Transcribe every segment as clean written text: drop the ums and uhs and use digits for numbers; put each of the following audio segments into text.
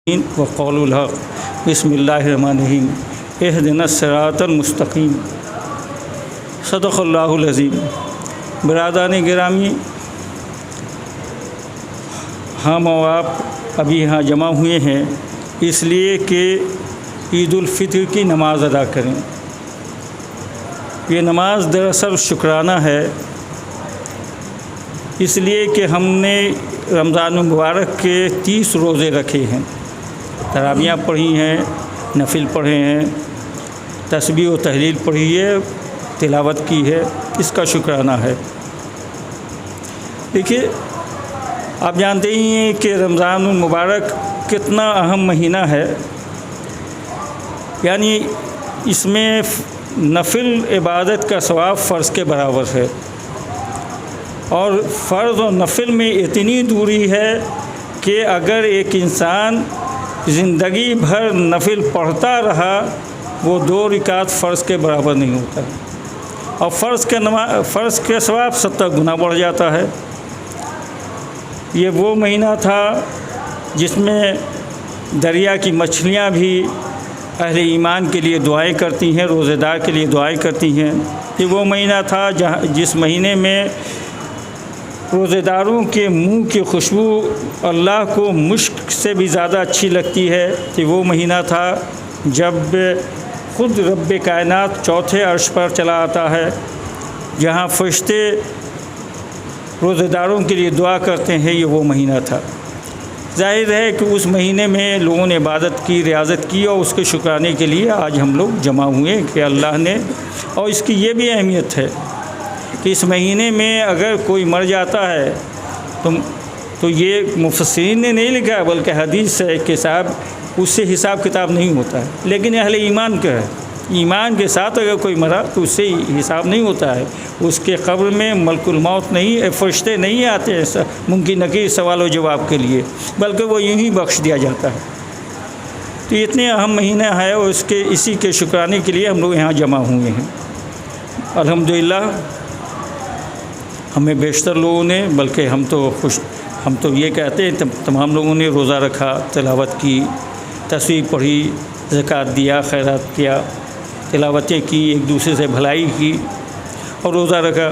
وقول الحق بسم اللہ الرحمن الرحیم اہدنا الصراط المستقیم صدق اللہ العظیم۔ برادران گرامی، ہم اور آپ ابھی یہاں جمع ہوئے ہیں اس لیے کہ عید الفطر کی نماز ادا کریں۔ یہ نماز دراصل شکرانہ ہے، اس لیے کہ ہم نے رمضان المبارک کے 30 روزے رکھے ہیں، تراویح پڑھی ہیں، نفل پڑھے ہیں، تسبیح و تحلیل پڑھی ہے، تلاوت کی ہے، اس کا شکرانہ ہے۔ دیکھیے، آپ جانتے ہی ہیں کہ رمضان المبارک کتنا اہم مہینہ ہے، یعنی اس میں نفل عبادت کا ثواب فرض کے برابر ہے، اور فرض و نفل میں اتنی دوری ہے کہ اگر ایک انسان زندگی بھر نفل پڑھتا رہا وہ 2 رکعت فرض کے برابر نہیں ہوتا، اور فرض کے ثواب 70 گنا بڑھ جاتا ہے۔ یہ وہ مہینہ تھا جس میں دریا کی مچھلیاں بھی اہل ایمان کے لیے دعائیں کرتی ہیں، روزے دار کے لیے دعائیں کرتی ہیں۔ یہ وہ مہینہ تھا جس مہینے میں روزے داروں کے منہ کی خوشبو اللہ کو مشک سے بھی زیادہ اچھی لگتی ہے۔ کہ وہ مہینہ تھا جب خود رب کائنات چوتھے عرش پر چلا آتا ہے، جہاں فرشتے روزے داروں کے لیے دعا کرتے ہیں۔ یہ وہ مہینہ تھا۔ ظاہر ہے کہ اس مہینے میں لوگوں نے عبادت کی، ریاضت کی، اور اس کے شکرانے کے لیے آج ہم لوگ جمع ہوئے کہ اللہ نے، اور اس کی یہ بھی اہمیت ہے کہ اس مہینے میں اگر کوئی مر جاتا ہے تو یہ مفسرین نے نہیں لکھا بلکہ حدیث ہے کہ صاحب اس سے حساب کتاب نہیں ہوتا ہے، لیکن اہل ایمان کا ہے، ایمان کے ساتھ اگر کوئی مرا تو اس سے حساب نہیں ہوتا ہے۔ اس کے قبر میں ملک الموت نہیں، فرشتے نہیں آتے ہیں ممکن نکیر سوال و جواب کے لیے، بلکہ وہ یوں ہی بخش دیا جاتا ہے۔ تو یہ اتنے اہم مہینہ ہے، اور اسی کے شکرانے کے لیے ہم لوگ یہاں جمع ہوئے ہیں۔ الحمدللہ ہمیں بیشتر لوگوں نے، بلکہ ہم تو یہ کہتے ہیں تمام لوگوں نے روزہ رکھا، تلاوت کی، تسبیح پڑھی، زکوٰۃ دیا، خیرات کیا، تلاوتیں کی، ایک دوسرے سے بھلائی کی اور روزہ رکھا۔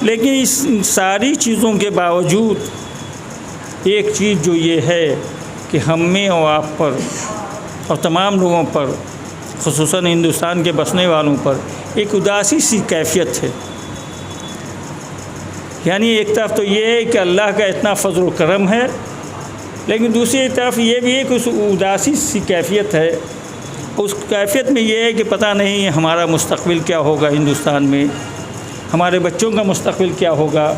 لیکن اس ساری چیزوں کے باوجود ایک چیز جو یہ ہے کہ ہم میں اور آپ پر اور تمام لوگوں پر، خصوصاً ہندوستان کے بسنے والوں پر ایک اداسی سی کیفیت ہے۔ یعنی ایک طرف تو یہ ہے کہ اللہ کا اتنا فضل و کرم ہے، لیکن دوسری طرف یہ بھی ہے کہ اس اداسی سی کیفیت ہے۔ اس کیفیت میں یہ ہے کہ پتہ نہیں ہمارا مستقبل کیا ہوگا، ہندوستان میں ہمارے بچوں کا مستقبل کیا ہوگا۔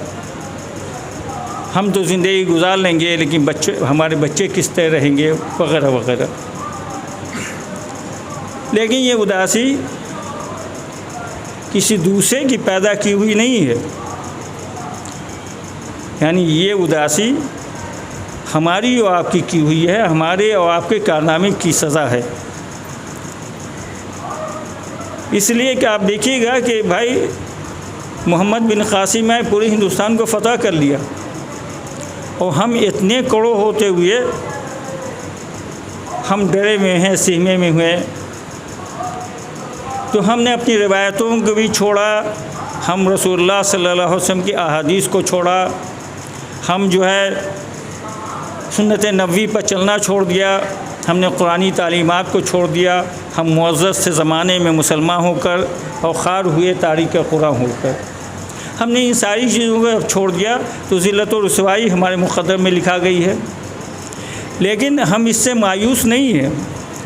ہم تو زندگی گزار لیں گے، لیکن ہمارے بچے کس طرح رہیں گے، وغیرہ وغیرہ۔ لیکن یہ اداسی کسی دوسرے کی پیدا کی ہوئی نہیں ہے، یعنی یہ اداسی ہماری اور آپ کی ہوئی ہے، ہمارے اور آپ کے کارنامے کی سزا ہے۔ اس لیے کہ آپ دیکھیے گا کہ بھائی محمد بن قاسم نے پورے ہندوستان کو فتح کر لیا، اور ہم اتنے کروڑ ہوتے ہوئے ہم ڈرے ہوئے ہیں، سہمے میں ہوئے۔ تو ہم نے اپنی روایتوں کو بھی چھوڑا، ہم رسول اللہ صلی اللہ علیہ وسلم کی احادیث کو چھوڑا، ہم جو ہے سنت نبوی پر چلنا چھوڑ دیا، ہم نے قرآنی تعلیمات کو چھوڑ دیا، ہم معزز سے زمانے میں مسلمان ہو کر اور خوار ہوئے تاریخ قرآن ہو کر ہم نے ان ساری چیزوں کو چھوڑ دیا، تو ذلت و رسوائی ہمارے مقدر میں لکھا گئی ہے۔ لیکن ہم اس سے مایوس نہیں ہیں،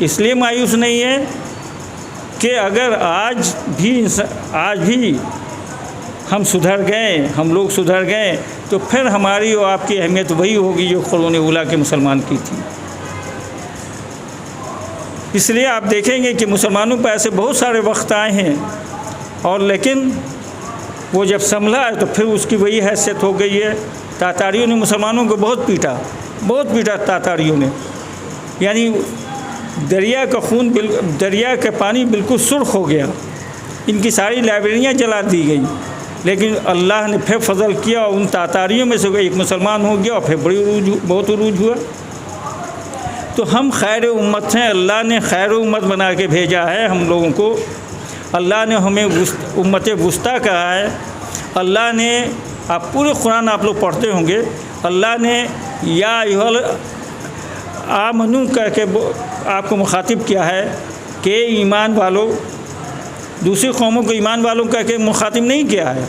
اس لیے مایوس نہیں ہیں کہ اگر آج بھی ہم سدھر گئے، ہم لوگ سدھر گئے، تو پھر ہماری اور آپ کی اہمیت وہی ہوگی جو قرون اولیٰ کے مسلمان کی تھی۔ اس لیے آپ دیکھیں گے کہ مسلمانوں پر ایسے بہت سارے وقت آئے ہیں، اور لیکن وہ جب سنبھلا ہے تو پھر اس کی وہی حیثیت ہو گئی ہے۔ تاتاریوں نے مسلمانوں کو بہت پیٹا تاتاریوں نے، یعنی دریا کا پانی بالکل سرخ ہو گیا، ان کی ساری لائبریریاں جلا دی گئیں، لیکن اللہ نے پھر فضل کیا اور ان تاتاریوں میں سے ایک مسلمان ہو گیا اور پھر بہت عروج ہوا۔ تو ہم خیر امت ہیں، اللہ نے خیر امت بنا کے بھیجا ہے ہم لوگوں کو، اللہ نے ہمیں امت وسطیٰ کہا ہے، اللہ نے آپ پورے قرآن آپ لوگ پڑھتے ہوں گے، اللہ نے یا ایھا آمنو کہہ کے آپ کو مخاطب کیا ہے کہ ایمان والوں، دوسری قوموں کو ایمان والوں کہہ کے مخاطب نہیں کیا ہے،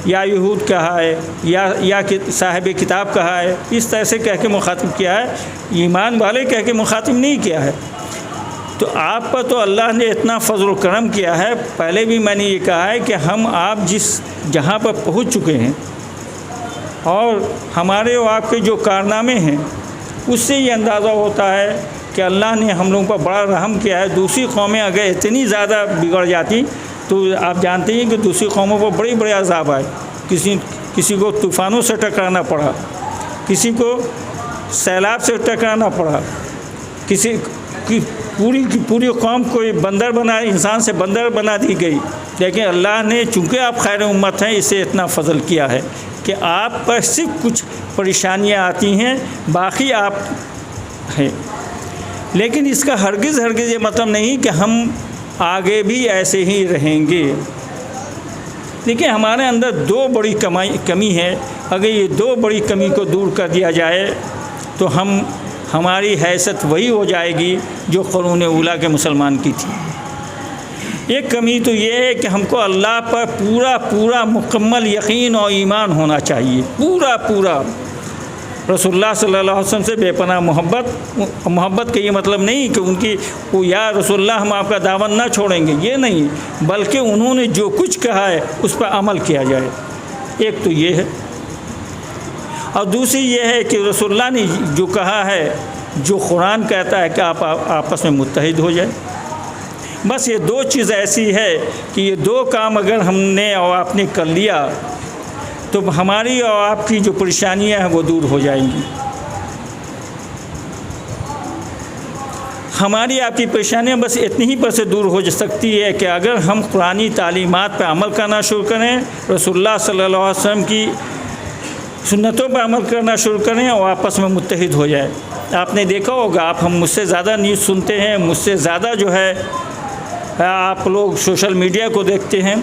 یا یہود کہا ہے یا صاحب کتاب کہا ہے، اس طرح سے کہہ کے مخاطب کیا ہے، ایمان والے کہہ کے مخاطب نہیں کیا ہے۔ تو آپ پر تو اللہ نے اتنا فضل و کرم کیا ہے، پہلے بھی میں نے یہ کہا ہے کہ ہم آپ جس جہاں پر پہنچ چکے ہیں اور ہمارے اور آپ کے جو کارنامے ہیں اس سے یہ اندازہ ہوتا ہے کہ اللہ نے ہم لوگوں پر بڑا رحم کیا ہے۔ دوسری قومیں اگر اتنی زیادہ بگڑ جاتی تو آپ جانتے ہیں کہ دوسری قوموں کو بڑے بڑے عذاب آئے، کسی کو طوفانوں سے ٹکرانا پڑا، کسی کو سیلاب سے ٹکرانا پڑا، کسی کی پوری قوم کو بندر بنا، انسان سے بندر بنا دی گئی، لیکن اللہ نے چونکہ آپ خیر امت ہیں اسے اتنا فضل کیا ہے کہ آپ پر صرف کچھ پریشانیاں آتی ہیں، باقی آپ ہیں۔ لیکن اس کا ہرگز یہ مطلب نہیں کہ ہم آگے بھی ایسے ہی رہیں گے۔ دیکھیں ہمارے اندر دو بڑی کمی ہے، اگر یہ دو بڑی کمی کو دور کر دیا جائے تو ہماری حیثیت وہی ہو جائے گی جو قرون اولیٰ کے مسلمان کی تھی۔ ایک کمی تو یہ ہے کہ ہم کو اللہ پر پورا مکمل یقین اور ایمان ہونا چاہیے، پورا رسول اللہ صلی اللہ علیہ وسلم سے بے پناہ محبت کا یہ مطلب نہیں کہ یا رسول اللہ ہم آپ کا دامن نہ چھوڑیں گے، یہ نہیں، بلکہ انہوں نے جو کچھ کہا ہے اس پر عمل کیا جائے، ایک تو یہ ہے۔ اور دوسری یہ ہے کہ رسول اللہ نے جو کہا ہے، جو قرآن کہتا ہے کہ آپ آپس میں متحد ہو جائیں۔ بس یہ دو چیز ایسی ہے کہ یہ دو کام اگر ہم نے اور آپ نے کر لیا تو ہماری اور آپ کی جو پریشانیاں ہیں وہ دور ہو جائیں گی۔ ہماری آپ کی پریشانیاں بس اتنی ہی پر سے دور ہو سکتی ہے کہ اگر ہم قرآنی تعلیمات پہ عمل کرنا شروع کریں، رسول اللہ صلی اللہ علیہ وسلم کی سنتوں پہ عمل کرنا شروع کریں اور آپس میں متحد ہو جائے۔ آپ نے دیکھا ہوگا، آپ ہم مجھ سے زیادہ نیوز سنتے ہیں، مجھ سے زیادہ جو ہے آپ لوگ سوشل میڈیا کو دیکھتے ہیں۔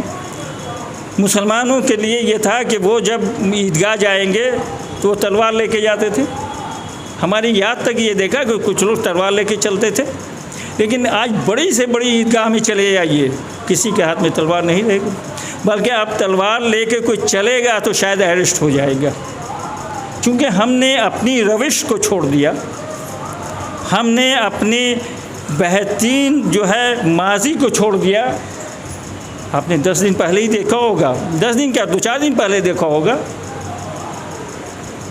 مسلمانوں کے لیے یہ تھا کہ وہ جب عیدگاہ جائیں گے تو وہ تلوار لے کے جاتے تھے، ہماری یاد تک یہ دیکھا کہ کچھ لوگ تلوار لے کے چلتے تھے، لیکن آج بڑی سے بڑی عیدگاہ میں چلے جائیے کسی کے ہاتھ میں تلوار نہیں رہے گی، بلکہ آپ تلوار لے کے کوئی چلے گا تو شاید اریسٹ ہو جائے گا، کیونکہ ہم نے اپنی روش کو چھوڑ دیا، ہم نے اپنی بہترین جو ہے ماضی کو چھوڑ دیا۔ آپ نے 10 دن پہلے ہی دیکھا ہوگا، 10 دن کیا 2-4 دن پہلے دیکھا ہوگا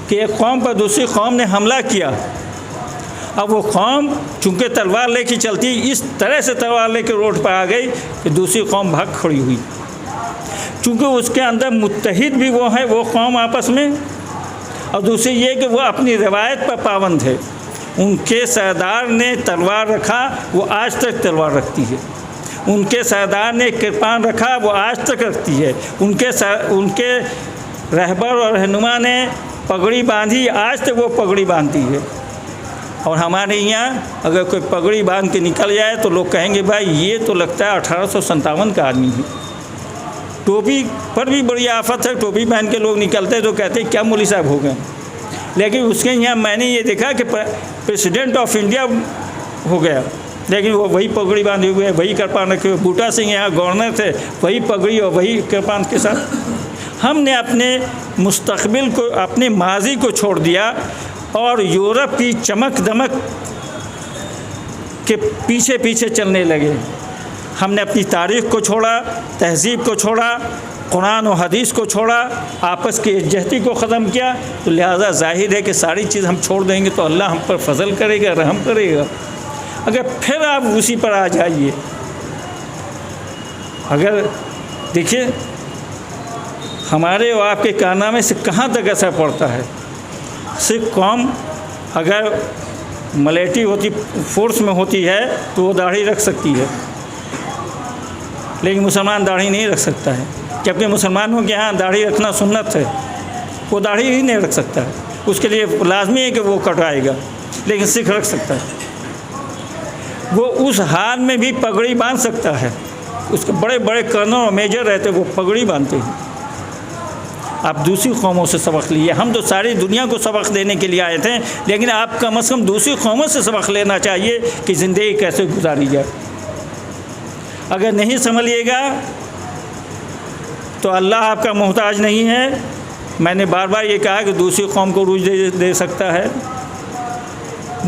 کہ ایک قوم پر دوسری قوم نے حملہ کیا۔ اب وہ قوم چونکہ تلوار لے کے چلتی، اس طرح سے تلوار لے کے روڈ پر آ گئی کہ دوسری قوم بھاگ کھڑی ہوئی، چونکہ اس کے اندر متحد بھی وہ ہیں، وہ قوم آپس میں، اور دوسری یہ کہ وہ اپنی روایت پر پابند ہے۔ ان کے سردار نے تلوار رکھا، وہ آج تک تلوار رکھتی ہے، ان کے سردار نے کرپان رکھا، وہ آج تک رکھتی ہے، ان کے رہبر اور رہنما نے پگڑی باندھی، آج تک وہ پگڑی باندھتی ہے۔ اور ہمارے یہاں اگر کوئی پگڑی باندھ کے نکل جائے تو لوگ کہیں گے بھائی یہ تو لگتا ہے 1857 کا آدمی ہے۔ ٹوپی پر بھی بڑی آفت ہے، ٹوپی پہن کے لوگ نکلتے تو کہتے ہیں کیا مولوی صاحب ہو گئے، لیکن اس کے یہاں میں نے یہ دیکھا کہ پریسیڈنٹ آف انڈیا ہو گیا، لیکن وہ وہی پگڑی باندھے ہوئے، وہی کرپان رکھے ہوئے۔ بوٹا سنگھ یہاں گورنر تھے، وہی پگڑی اور وہی کرپان کے ساتھ۔ ہم نے اپنے مستقبل کو، اپنے ماضی کو چھوڑ دیا اور یورپ کی چمک دمک کے پیچھے پیچھے چلنے لگے۔ ہم نے اپنی تاریخ کو چھوڑا، تہذیب کو چھوڑا، قرآن و حدیث کو چھوڑا، آپس کی یکجہتی کو ختم کیا، تو لہٰذا ظاہر ہے کہ ساری چیز ہم چھوڑ دیں گے تو اللہ ہم پر فضل کرے گا، رحم کرے گا۔ اگر پھر آپ اسی پر آ جائیے، اگر دیکھیے ہمارے اور آپ کے کارنامے سے کہاں تک اثر پڑتا ہے۔ صرف قوم اگر ملیٹی ہوتی، فورس میں ہوتی ہے تو وہ داڑھی رکھ سکتی ہے، لیکن مسلمان داڑھی نہیں رکھ سکتا ہے، جبکہ مسلمانوں کے ہاں داڑھی رکھنا سنت ہے، وہ داڑھی ہی نہیں رکھ سکتا ہے، اس کے لیے لازمی ہے کہ وہ کٹائے گا۔ لیکن سکھ رکھ سکتا ہے، وہ اس حال میں بھی پگڑی باندھ سکتا ہے، اس کے بڑے بڑے کرنل اور میجر رہتے وہ پگڑی باندھتے ہیں۔ آپ دوسری قوموں سے سبق لیے، ہم تو ساری دنیا کو سبق دینے کے لیے آئے تھے، لیکن آپ کم از کم دوسری قوموں سے سبق لینا چاہیے کہ زندگی کیسے گزاری جائے۔ اگر نہیں سمجھیے گا تو اللہ آپ کا محتاج نہیں ہے۔ میں نے بار بار یہ کہا کہ دوسری قوم کو عروج دے سکتا ہے،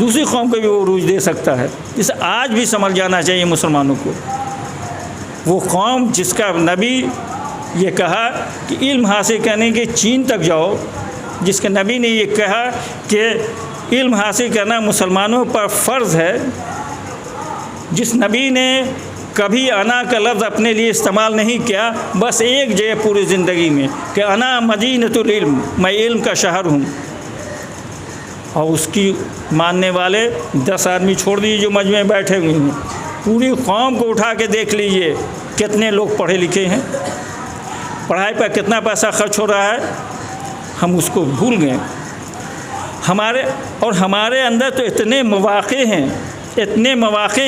دوسری قوم کو بھی وہ عروج دے سکتا ہے۔ اسے آج بھی سمجھ جانا چاہیے مسلمانوں کو۔ وہ قوم جس کا نبی یہ کہا کہ علم حاصل کرنے کے چین تک جاؤ، جس کے نبی نے یہ کہا کہ علم حاصل کرنا مسلمانوں پر فرض ہے، جس نبی نے کبھی انا کا لفظ اپنے لیے استعمال نہیں کیا، بس ایک جگہ پوری زندگی میں کہ انا مدینۃ العلم، میں علم کا شہر ہوں، اور اس کی ماننے والے 10 آدمی چھوڑ دیجیے جو مجمع میں بیٹھے ہوئے ہیں، پوری قوم کو اٹھا کے دیکھ لیجئے کتنے لوگ پڑھے لکھے ہیں، پڑھائی پر کتنا پیسہ خرچ ہو رہا ہے، ہم اس کو بھول گئے۔ ہمارے اندر تو اتنے مواقع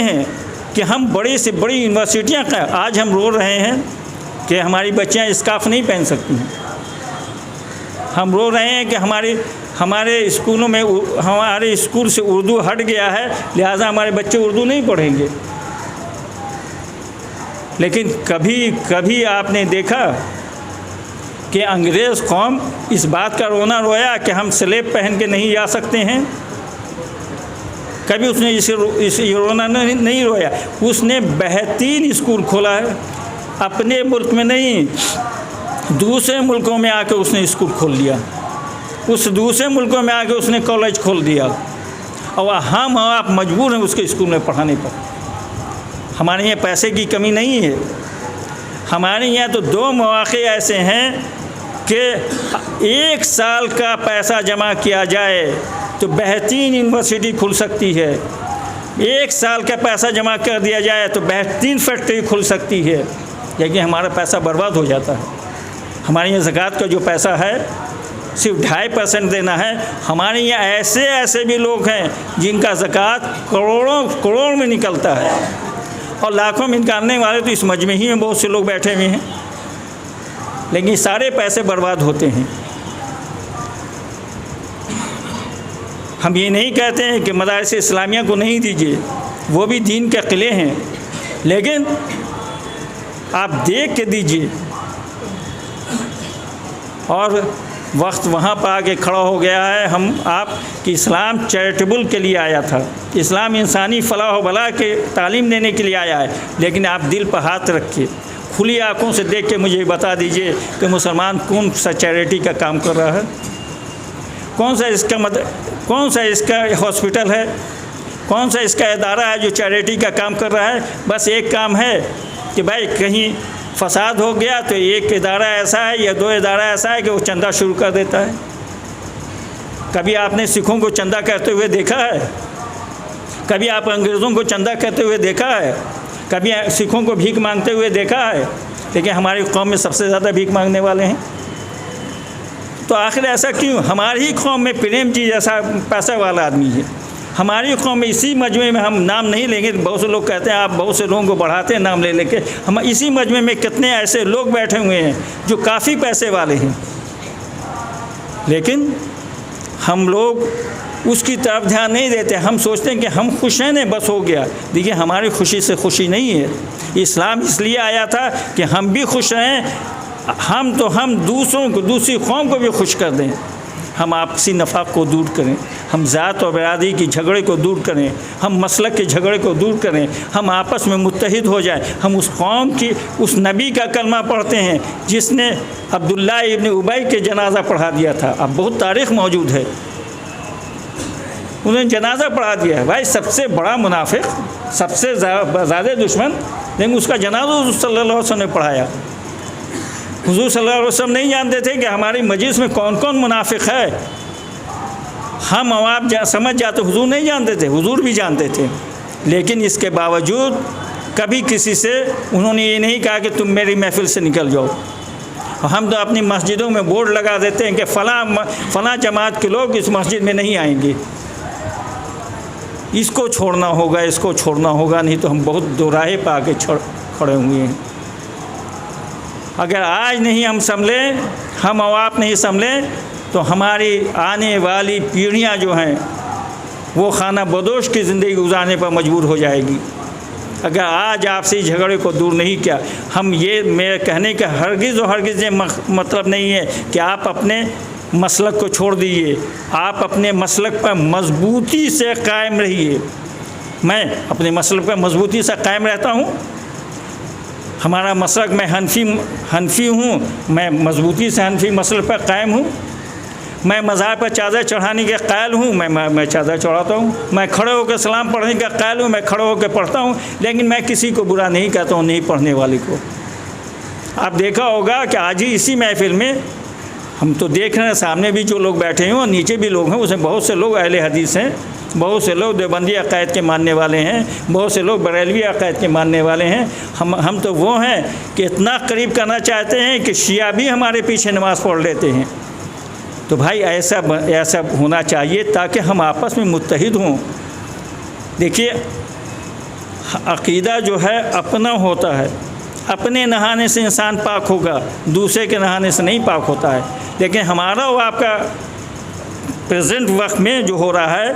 ہیں کہ ہم بڑی سے بڑی یونیورسٹیاں کا آج ہم رو رہے ہیں کہ ہماری بچیاں اسکارف نہیں پہن سکتی ہیں، ہم رو رہے ہیں کہ ہمارے اسکولوں میں ہمارے اسکول سے اردو ہٹ گیا ہے، لہٰذا ہمارے بچے اردو نہیں پڑھیں گے۔ لیکن کبھی آپ نے دیکھا کہ انگریز قوم اس بات کا رونا رویا کہ ہم سلیب پہن کے نہیں جا سکتے ہیں؟ کبھی اس نے اسے رونا نہیں رویا۔ اس نے بہترین اسکول کھولا ہے، اپنے ملک میں نہیں، دوسرے ملکوں میں آ کے اس نے اسکول کھول لیا، اس دوسرے ملکوں میں آ کے اس نے کالج کھول دیا، اور ہم آپ مجبور ہیں اس کے اسکول میں پڑھانے پر۔ ہمارے یہاں پیسے کی کمی نہیں ہے، ہمارے یہاں تو 2 مواقع ایسے ہیں کہ 1 سال کا پیسہ جمع کیا جائے تو بہترین یونیورسٹی کھل سکتی ہے، 1 سال کا پیسہ جمع کر دیا جائے تو بہترین فیکٹری کھل سکتی ہے، لیکن ہمارا پیسہ برباد ہو جاتا ہے۔ ہمارے یہاں زکوٰۃ کا جو پیسہ ہے صرف 2.5% دینا ہے۔ ہمارے یہاں ایسے بھی لوگ ہیں جن کا زکوٰۃ کروڑوں میں نکلتا ہے، اور لاکھوں میں نکالنے والے تو اس مجمع ہی میں بہت سے لوگ بیٹھے ہوئے ہیں، لیکن سارے پیسے برباد ہوتے ہیں۔ ہم یہ نہیں کہتے ہیں کہ مدارس اسلامیہ کو نہیں دیجیے، وہ بھی دین کے قلعے ہیں، لیکن آپ دیکھ کے دیجیے۔ اور وقت وہاں پہ آ کے کھڑا ہو گیا ہے، آپ کہ اسلام چیریٹیبل کے لیے آیا تھا، اسلام انسانی فلاح و بھلا کے تعلیم دینے کے لیے آیا ہے، لیکن آپ دل پر ہاتھ رکھ کے کھلی آنکھوں سے دیکھ کے مجھے بتا دیجئے کہ مسلمان کون سا چیریٹی کا کام کر رہا ہے، کون سا اس کا ہاسپٹل ہے، کون سا اس کا ادارہ ہے جو چیریٹی کا کام کر رہا ہے۔ بس ایک کام ہے کہ بھائی کہیں فساد ہو گیا تو ایک ادارہ ایسا ہے یا 2 ادارہ ایسا ہے کہ وہ چندہ شروع کر دیتا ہے۔ کبھی آپ نے سکھوں کو چندہ کرتے ہوئے دیکھا ہے؟ کبھی آپ انگریزوں کو چندہ کرتے ہوئے دیکھا ہے؟ کبھی سکھوں کو بھیک مانگتے ہوئے دیکھا ہے؟ لیکن ہماری قوم میں سب سے زیادہ بھیک مانگنے والے ہیں۔ تو آخر ایسا کیوں؟ ہماری ہی قوم میں پریم جی جیسا پیسہ والا آدمی ہے، ہماری قوم میں اسی مجمع میں، ہم نام نہیں لیں گے، بہت سے لوگ کہتے ہیں آپ بہت سے لوگوں کو بڑھاتے ہیں نام لے کے، ہم اسی مجمع میں کتنے ایسے لوگ بیٹھے ہوئے ہیں جو کافی پیسے والے ہیں، لیکن ہم لوگ اس کی طرف دھیان نہیں دیتے۔ ہم سوچتے ہیں کہ ہم خوش ہیں، بس ہو گیا۔ دیکھیے ہماری خوشی سے خوشی نہیں ہے، اسلام اس لیے آیا تھا کہ ہم بھی خوش رہیں، ہم دوسروں کو، دوسری قوم کو بھی خوش کر دیں، ہم آپسی نفاق کو دور کریں، ہم ذات اور برادری کی جھگڑے کو دور کریں، ہم مسلک کے جھگڑے کو دور کریں، ہم آپس میں متحد ہو جائیں۔ ہم اس قوم کی اس نبی کا کلمہ پڑھتے ہیں جس نے عبداللہ ابن ابی کے جنازہ پڑھا دیا تھا، اب بہت تاریخ موجود ہے، انہوں نے جنازہ پڑھا دیا ہے۔ بھائی سب سے بڑا منافق، سب سے زیادہ دشمن، لیکن اس کا جنازہ حضور صلی اللہ علیہ وسلم نے پڑھایا۔ حضور صلی اللہ علیہ وسلم نہیں جانتے تھے کہ ہماری مجلس میں کون کون منافق ہے، ہم عوام سمجھ جاتے، حضور نہیں جانتے تھے، حضور بھی جانتے تھے، لیکن اس کے باوجود کبھی کسی سے انہوں نے یہ نہیں کہا کہ تم میری محفل سے نکل جاؤ۔ ہم تو اپنی مسجدوں میں بورڈ لگا دیتے ہیں کہ فلاں جماعت کے لوگ اس مسجد میں نہیں آئیں گے، اس کو چھوڑنا ہوگا، اس کو چھوڑنا ہوگا، نہیں تو ہم بہت دوراہے پہ آ کے کھڑے ہوئے ہیں۔ اگر آج نہیں ہم سنبھلے، ہم اور آپ نہیں سنبھلے، تو ہماری آنے والی پیڑھیاں جو ہیں وہ خانہ بدوش کی زندگی گزارنے پر مجبور ہو جائے گی۔ اگر آج آپسی جھگڑے کو دور نہیں کیا، ہم یہ میرے کہنے کا ہرگز و ہرگز یہ مطلب نہیں ہے کہ آپ اپنے مسلک کو چھوڑ دیجیے، آپ اپنے مسلک پر مضبوطی سے قائم رہیے۔ میں اپنے مسلک پر مضبوطی سے قائم رہتا ہوں، ہمارا مسلک، میں حنفی ہوں، میں مضبوطی سے حنفی مسلک پر قائم ہوں۔ میں مزار پر چادر چڑھانے کے قائل ہوں، میں چادر چڑھاتا ہوں۔ میں کھڑے ہو کے سلام پڑھنے کا قائل ہوں، میں کھڑے ہو کے پڑھتا ہوں، لیکن میں کسی کو برا نہیں کہتا ہوں، نہیں پڑھنے والے کو۔ آپ دیکھا ہوگا کہ آج ہی اسی محفل میں ہم تو دیکھ رہے ہیں، سامنے بھی جو لوگ بیٹھے ہیں اور نیچے بھی لوگ ہیں، اس میں بہت سے لوگ اہل حدیث ہیں، بہت سے لوگ دیوبندی عقائد کے ماننے والے ہیں، بہت سے لوگ بریلوی عقائد کے ماننے والے ہیں۔ ہم تو وہ ہیں کہ اتنا قریب کرنا چاہتے ہیں کہ شیعہ بھی ہمارے پیچھے نماز پڑھ لیتے ہیں۔ تو بھائی ایسا ہونا چاہیے تاکہ ہم آپس میں متحد ہوں۔ دیکھیے، عقیدہ جو ہے اپنا ہوتا ہے، اپنے نہانے سے انسان پاک ہوگا، دوسرے کے نہانے سے نہیں پاک ہوتا ہے۔ لیکن ہمارا اور آپ کا پریزنٹ وقت میں جو ہو رہا ہے،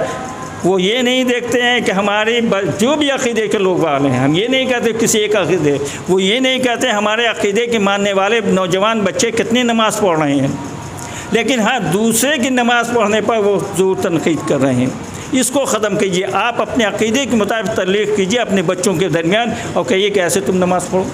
وہ یہ نہیں دیکھتے ہیں کہ ہماری جو بھی عقیدے کے لوگ والے ہیں، ہم یہ نہیں کہتے کسی ایک عقیدے، وہ یہ نہیں کہتے ہمارے عقیدے کے ماننے والے نوجوان بچے کتنی نماز پڑھ رہے ہیں، لیکن ہاں دوسرے کی نماز پڑھنے پر وہ ضرور تنقید کر رہے ہیں۔ اس کو ختم کیجیے، آپ اپنے عقیدے کے مطابق تبلیغ کیجیے اپنے بچوں کے درمیان، اور کہیے کہ ایسے تم نماز پڑھو۔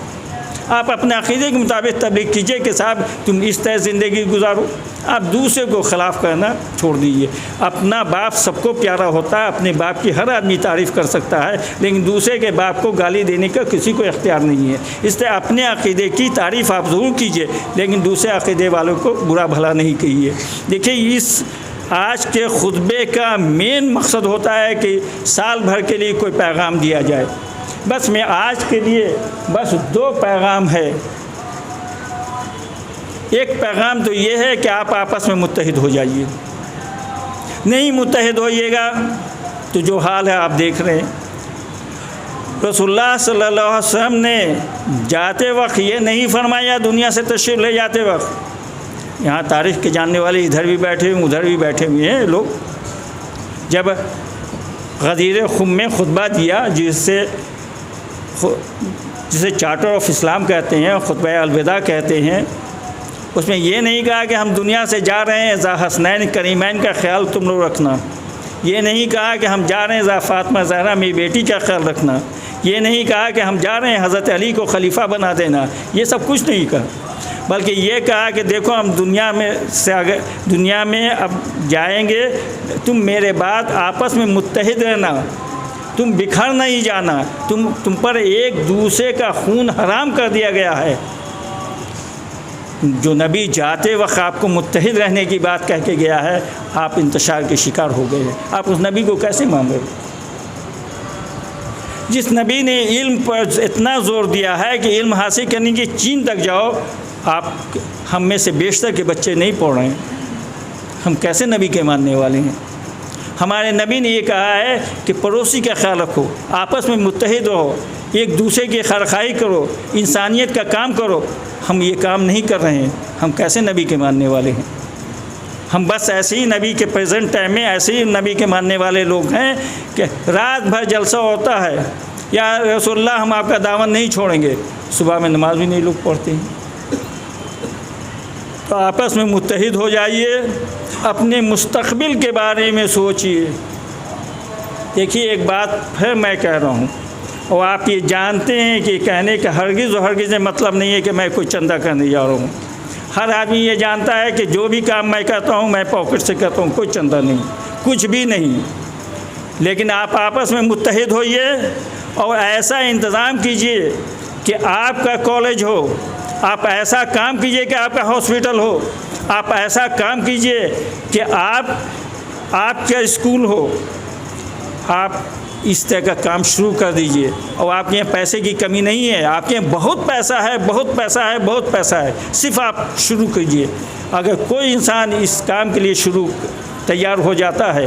آپ اپنے عقیدے کے مطابق تبلیغ کیجیے کہ صاحب تم اس طرح زندگی گزارو۔ آپ دوسرے کو خلاف کرنا چھوڑ دیجیے۔ اپنا باپ سب کو پیارا ہوتا ہے، اپنے باپ کی ہر آدمی تعریف کر سکتا ہے، لیکن دوسرے کے باپ کو گالی دینے کا کسی کو اختیار نہیں ہے۔ اس طرح اپنے عقیدے کی تعریف آپ ضرور کیجیے، لیکن دوسرے عقیدے والوں کو برا بھلا نہیں کہیے۔ دیکھیے، اس آج کے خطبے کا مین مقصد ہوتا ہے کہ سال بھر کے لیے کوئی پیغام دیا جائے۔ بس میں آج کے لیے بس 2 پیغام ہے۔ ایک پیغام تو یہ ہے کہ آپ آپس میں متحد ہو جائیے، نہیں متحد ہوئیے گا تو جو حال ہے آپ دیکھ رہے ہیں۔ رسول اللہ صلی اللہ علیہ وسلم نے جاتے وقت یہ نہیں فرمایا، دنیا سے تشریف لے جاتے وقت، یہاں تاریخ کے جاننے والے ادھر بھی بیٹھے ہوئے ادھر بھی بیٹھے ہوئے ہیں لوگ، جب غدیر خم میں خطبہ دیا، جسے چارٹر آف اسلام کہتے ہیں، خطبہ الوداع کہتے ہیں، اس میں یہ نہیں کہا کہ ہم دنیا سے جا رہے ہیں، ذا حسنین کریمین کا خیال تم لوگ رکھنا، یہ نہیں کہا کہ ہم جا رہے ہیں ذا فاطمہ زہرا میری بیٹی کا خیال رکھنا، یہ نہیں کہا کہ ہم جا رہے ہیں حضرت علی کو خلیفہ بنا دینا، یہ سب کچھ نہیں کہا، بلکہ یہ کہا کہ دیکھو ہم دنیا میں اب جائیں گے، تم میرے بعد آپس میں متحد رہنا، تم بکھر نہیں جانا، تم پر ایک دوسرے کا خون حرام کر دیا گیا ہے۔ جو نبی جاتے وقت آپ کو متحد رہنے کی بات کہہ کے گیا ہے، آپ انتشار کے شکار ہو گئے ہیں۔ آپ اس نبی کو کیسے مان رہے؟ جس نبی نے علم پر اتنا زور دیا ہے کہ علم حاصل کرنے کی چین تک جاؤ، آپ ہم میں سے بیشتر کے بچے نہیں پڑھ رہے ہیں، ہم کیسے نبی کے ماننے والے ہیں؟ ہمارے نبی نے یہ کہا ہے کہ پڑوسی کا خیال رکھو، آپس میں متحد رہو، ایک دوسرے کی خیرخواہی کرو، انسانیت کا کام کرو۔ ہم یہ کام نہیں کر رہے ہیں، ہم کیسے نبی کے ماننے والے ہیں؟ ہم بس ایسے ہی نبی کے پریزنٹ ٹائم میں ایسے ہی نبی کے ماننے والے لوگ ہیں کہ رات بھر جلسہ ہوتا ہے، یا رسول اللہ ہم آپ کا دعوت نہیں چھوڑیں گے، صبح میں نماز بھی نہیں لوگ پڑھتے ہیں۔ تو آپس میں متحد ہو جائیے، اپنے مستقبل کے بارے میں سوچیے۔ دیکھیے، ایک بات پھر میں کہہ رہا ہوں، اور آپ یہ جانتے ہیں کہ کہنے کا ہرگز و ہرگز مطلب نہیں ہے کہ میں کوئی چندہ کرنے جا رہا ہوں۔ ہر آدمی یہ جانتا ہے کہ جو بھی کام میں کرتا ہوں میں پاکٹ سے کرتا ہوں، کوئی چندہ نہیں، کچھ بھی نہیں۔ لیکن آپ آپس میں متحد ہوئیے اور ایسا انتظام کیجئے کہ آپ کا کالج ہو، آپ ایسا کام کیجئے کہ آپ کا ہاسپٹل ہو، آپ ایسا کام کیجئے کہ آپ کا اسکول ہو، آپ اس طرح کا کام شروع کر دیجئے۔ اور آپ کے یہاں پیسے کی کمی نہیں ہے، آپ کے یہاں بہت پیسہ ہے، بہت پیسہ ہے، بہت پیسہ ہے، صرف آپ شروع کیجئے۔ اگر کوئی انسان اس کام کے لیے تیار ہو جاتا ہے